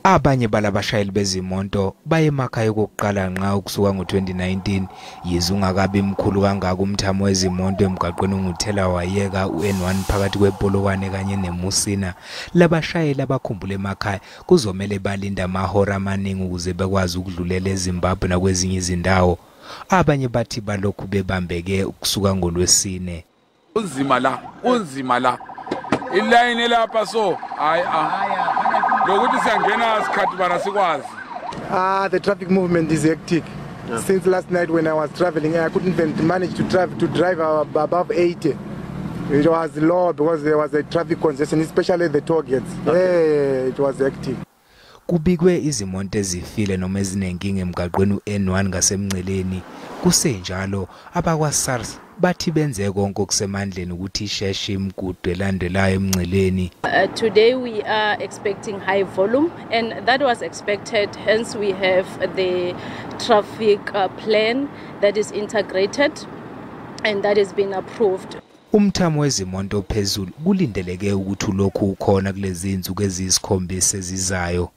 Abanye balabashayeli bezimoto baye emakhaya kokuqala nqa ukusuka ngo2019 yize ungakabi imkhulu kangaka umthamo wezimoto emgwaqweni unguthela wayeka uN1 phakathi kwePolokwane kanye neMusina. Labashayeli abakhumbula emakhaya kuzomela balinda amahora amaningi ukuze bekwazi ukudlulela eZimbabwe nakwezinye izindawo. Abanye bathi balokhu bebambeke ukusuka ngoLwesine. Unzima la iline lapha so lokuthi siyangena isikhathi bara sikwazi. The traffic movement is hectic. Since last night when I was traveling, I couldn't even manage to drive above 80. It was low because there was a traffic congestion, especially the toll gates. It was hectic. Kubikwe izimoto ezifile noma ezinenkinga emgaqweni uN1 ngasemngceleni. Kusenjalo abakwaSARS bathi benze konke okusemandleni ukuthi isheshe imigudu elandelayo emngceleni. Today we are expecting high volume and that was expected, hence we have the traffic plan that is integrated and that has been approved. Umthamo wezimoto phezulu kulindeleke ukuthi lokhu ukhona kulezi insuku eziyisikhombisa ezizayo.